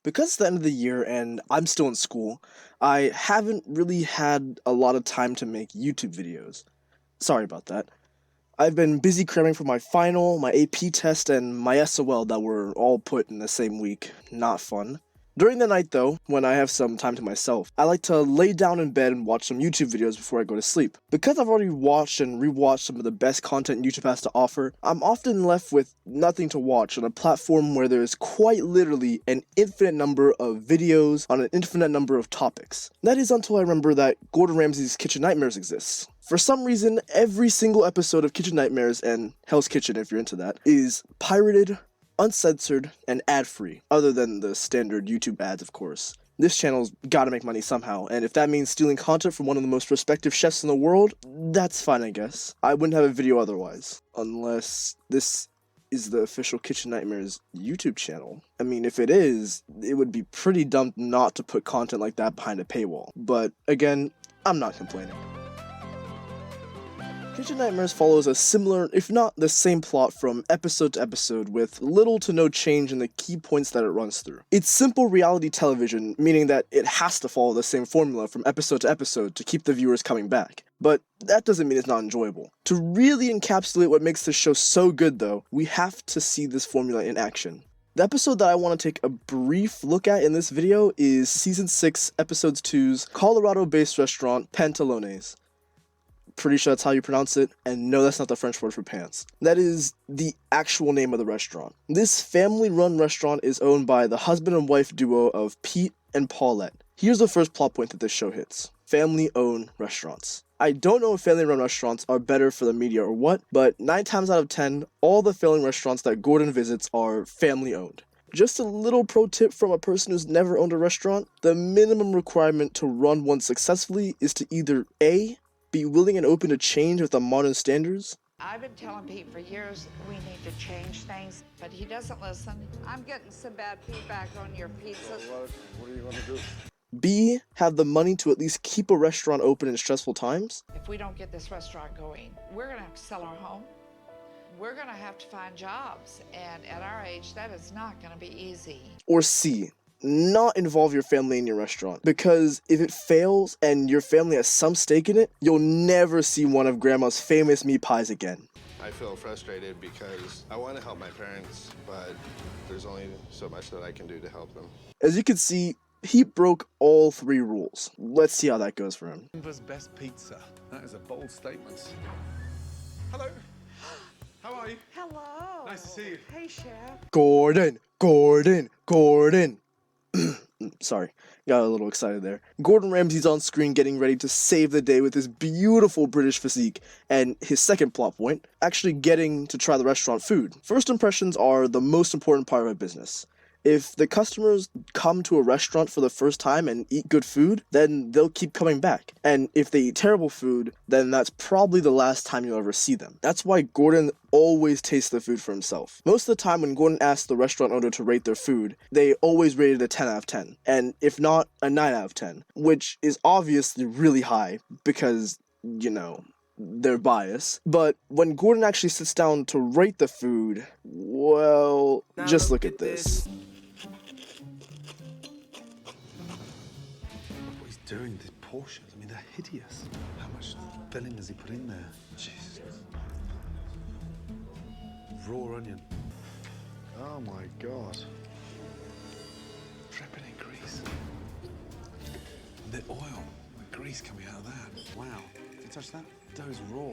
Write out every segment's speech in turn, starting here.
Because it's the end of the year and I'm still in school, I haven't really had a lot of time to make YouTube videos. Sorry about that. I've been busy cramming for my final, my AP test, and my SOL that were all put in the same week. Not fun. During the night, though, when I have some time to myself, I like to lay down in bed and watch some YouTube videos before I go to sleep. Because I've already watched and rewatched some of the best content YouTube has to offer, I'm often left with nothing to watch on a platform where there is quite literally an infinite number of videos on an infinite number of topics. That is until I remember that Gordon Ramsay's Kitchen Nightmares exists. For some reason, every single episode of Kitchen Nightmares, and Hell's Kitchen if you're into that, is pirated, uncensored, and ad-free, other than the standard YouTube ads, of course. This channel's gotta make money somehow, and if that means stealing content from one of the most respected chefs in the world, that's fine, I guess. I wouldn't have a video otherwise. Unless this is the official Kitchen Nightmares YouTube channel. I mean, if it is, it would be pretty dumb not to put content like that behind a paywall. But again, I'm not complaining. Kitchen Nightmares follows a similar, if not the same plot from episode to episode with little to no change in the key points that it runs through. It's simple reality television, meaning that it has to follow the same formula from episode to episode to keep the viewers coming back. But that doesn't mean it's not enjoyable. To really encapsulate what makes this show so good though, we have to see this formula in action. The episode that I want to take a brief look at in this video is Season 6, Episode 2's Colorado-based restaurant, Pantalones. Pretty sure that's how you pronounce it, and no, that's not the French word for pants. That is the actual name of the restaurant. This family-run restaurant is owned by the husband and wife duo of Pete and Paulette. Here's the first plot point that this show hits. Family-owned restaurants. I don't know if family-run restaurants are better for the media or what, but 9 times out of 10, all the family restaurants that Gordon visits are family-owned. Just a little pro tip from a person who's never owned a restaurant, the minimum requirement to run one successfully is to either A, be willing and open to change with the modern standards. I've been telling Pete for years we need to change things, but he doesn't listen. I'm getting some bad feedback on your pizza. What are you going to do? B, have the money to at least keep a restaurant open in stressful times. If we don't get this restaurant going, we're going to have to sell our home. We're going to have to find jobs, and at our age, that is not going to be easy. Or C, not involve your family in your restaurant, because if it fails and your family has some stake in it, you'll never see one of Grandma's famous meat pies again. I feel frustrated because I want to help my parents, but there's only so much that I can do to help them. As you can see, he broke all 3 rules. Let's see how that goes for him. Denver's best pizza. That is a bold statement. Hello. How are you? Hello. Nice to see you. Hey, Chef. Gordon. Sorry, got a little excited there. Gordon Ramsay's on screen getting ready to save the day with his beautiful British physique, and his second plot point, actually getting to try the restaurant food. First impressions are the most important part of a business. If the customers come to a restaurant for the first time and eat good food, then they'll keep coming back. And if they eat terrible food, then that's probably the last time you'll ever see them. That's why Gordon always tastes the food for himself. Most of the time when Gordon asks the restaurant owner to rate their food, they always rate it a 10 out of 10. And if not, a 9 out of 10. Which is obviously really high because, you know, their bias. But when Gordon actually sits down to rate the food, well, just look at this. What he's doing, these portions, I mean, they're hideous. How much filling has he put in there? Jesus. Raw onion. Oh my God. Dripping in grease. The oil, the grease coming out of that. Wow. Did you touch that? Dough's raw.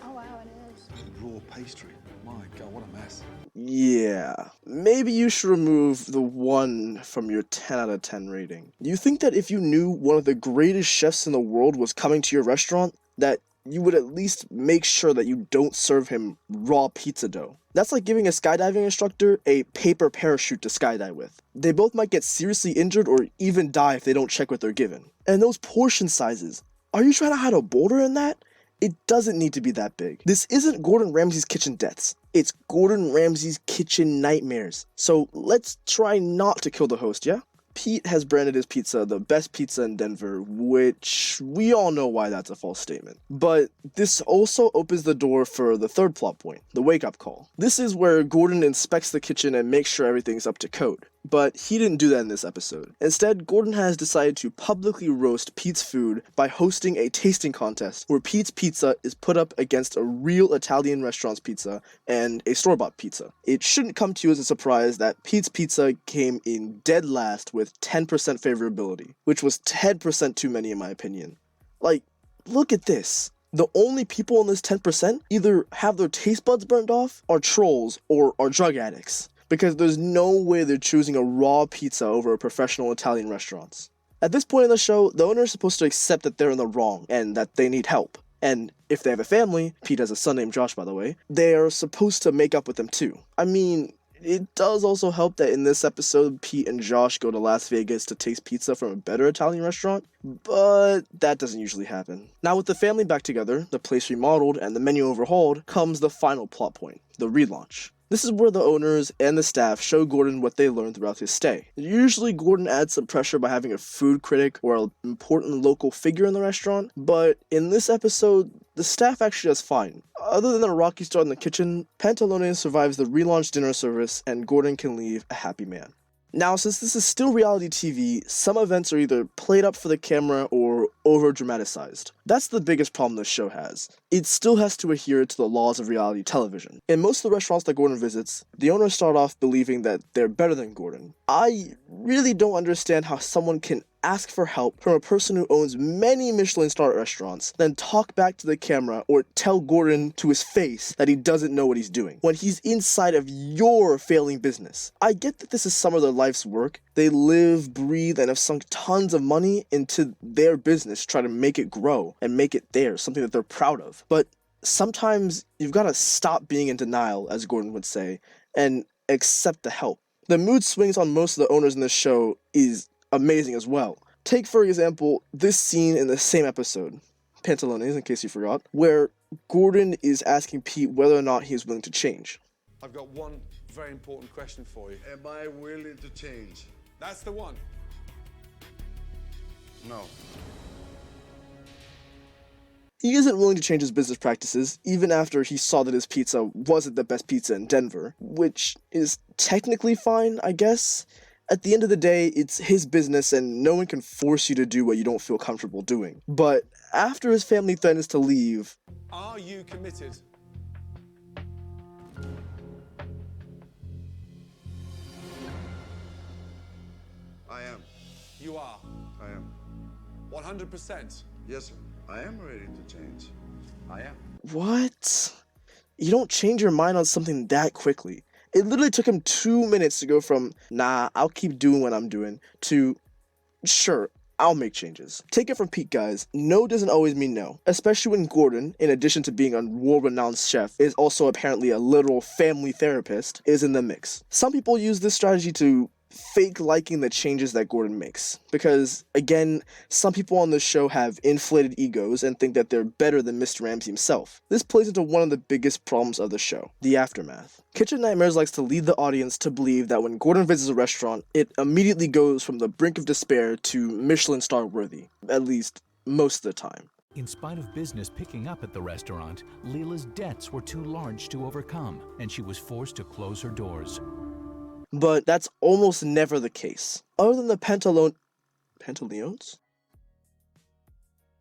Oh wow, it is. Raw pastry. My God, what a mess. Yeah, maybe you should remove the 1 from your 10 out of 10 rating. Do you think that if you knew one of the greatest chefs in the world was coming to your restaurant, that you would at least make sure that you don't serve him raw pizza dough? That's like giving a skydiving instructor a paper parachute to skydive with. They both might get seriously injured or even die if they don't check what they're given. And those portion sizes, are you trying to hide a boulder in that? It doesn't need to be that big. This isn't Gordon Ramsay's kitchen deaths. It's Gordon Ramsay's kitchen nightmares. So let's try not to kill the host, yeah? Pete has branded his pizza the best pizza in Denver, which we all know why that's a false statement. But this also opens the door for the third plot point, the wake-up call. This is where Gordon inspects the kitchen and makes sure everything's up to code. But he didn't do that in this episode. Instead, Gordon has decided to publicly roast Pete's food by hosting a tasting contest where Pete's pizza is put up against a real Italian restaurant's pizza and a store-bought pizza. It shouldn't come to you as a surprise that Pete's pizza came in dead last with 10% favorability, which was 10% too many in my opinion. Like, look at this. The only people in this 10% either have their taste buds burned off, are trolls, or are drug addicts. Because there's no way they're choosing a raw pizza over a professional Italian restaurants. At this point in the show, the owner is supposed to accept that they're in the wrong and that they need help. And if they have a family, Pete has a son named Josh by the way, they are supposed to make up with them too. I mean, it does also help that in this episode, Pete and Josh go to Las Vegas to taste pizza from a better Italian restaurant, but that doesn't usually happen. Now with the family back together, the place remodeled, and the menu overhauled, comes the final plot point, the relaunch. This is where the owners and the staff show Gordon what they learned throughout his stay. Usually Gordon adds some pressure by having a food critic or an important local figure in the restaurant, but in this episode, the staff actually does fine. Other than a rocky start in the kitchen, Pantalone survives the relaunch dinner service and Gordon can leave a happy man. Now, since this is still reality TV, some events are either played up for the camera or over-dramatized. That's the biggest problem this show has. It still has to adhere to the laws of reality television. In most of the restaurants that Gordon visits, the owners start off believing that they're better than Gordon. I really don't understand how someone can ask for help from a person who owns many Michelin-star restaurants, then talk back to the camera or tell Gordon to his face that he doesn't know what he's doing, when he's inside of your failing business. I get that this is some of their life's work. They live, breathe, and have sunk tons of money into their business to try to make it grow and make it theirs, something that they're proud of. But sometimes you've got to stop being in denial, as Gordon would say, and accept the help. The mood swings on most of the owners in this show is amazing as well. Take, for example, this scene in the same episode, Pantalones, in case you forgot, where Gordon is asking Pete whether or not he's willing to change. I've got one very important question for you. Am I willing to change? That's the one. No. He isn't willing to change his business practices, even after he saw that his pizza wasn't the best pizza in Denver, which is technically fine, I guess. At the end of the day, it's his business and no one can force you to do what you don't feel comfortable doing. But after his family threatens to leave... Are you committed? I am. You are. I am. 100%. Yes, sir. I am ready to change. I am. What? You don't change your mind on something that quickly. It literally took him 2 minutes to go from, nah, I'll keep doing what I'm doing, to, sure, I'll make changes. Take it from Pete, guys. No doesn't always mean no. Especially when Gordon, in addition to being a world-renowned chef, is also apparently a literal family therapist, is in the mix. Some people use this strategy to fake liking the changes that Gordon makes. Because, again, some people on this show have inflated egos and think that they're better than Mr. Ramsey himself. This plays into one of the biggest problems of the show, the aftermath. Kitchen Nightmares likes to lead the audience to believe that when Gordon visits a restaurant, it immediately goes from the brink of despair to Michelin star worthy, at least most of the time. In spite of business picking up at the restaurant, Leela's debts were too large to overcome, and she was forced to close her doors. But that's almost never the case. Other than the Pantaleones?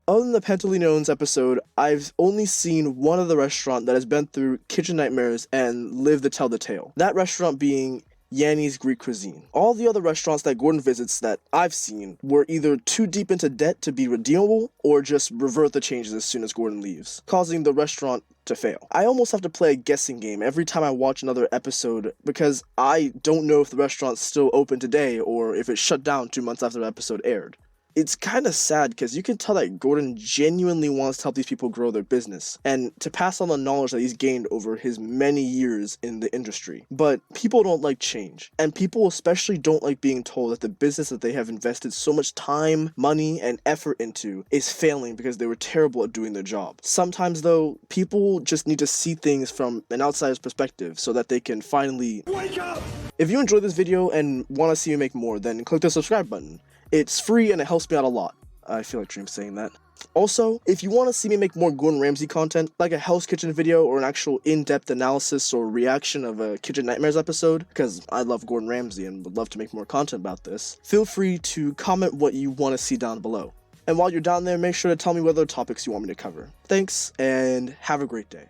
Other than the Pantaleones episode, I've only seen one other restaurant that has been through Kitchen Nightmares and lived to tell the tale. That restaurant being Yanni's Greek Cuisine. All the other restaurants that Gordon visits that I've seen were either too deep into debt to be redeemable, or just revert the changes as soon as Gordon leaves, causing the restaurant to fail. I almost have to play a guessing game every time I watch another episode because I don't know if the restaurant's still open today or if it shut down 2 months after the episode aired. It's kind of sad because you can tell that Gordon genuinely wants to help these people grow their business and to pass on the knowledge that he's gained over his many years in the industry. But people don't like change, and people especially don't like being told that the business that they have invested so much time, money, and effort into is failing because they were terrible at doing their job. Sometimes though, people just need to see things from an outsider's perspective so that they can finally wake up! If you enjoyed this video and want to see me make more, then click the subscribe button. It's free and it helps me out a lot. I feel like Dream's saying that. Also, if you want to see me make more Gordon Ramsay content, like a Hell's Kitchen video or an actual in-depth analysis or reaction of a Kitchen Nightmares episode, because I love Gordon Ramsay and would love to make more content about this, feel free to comment what you want to see down below. And while you're down there, make sure to tell me what other topics you want me to cover. Thanks, and have a great day.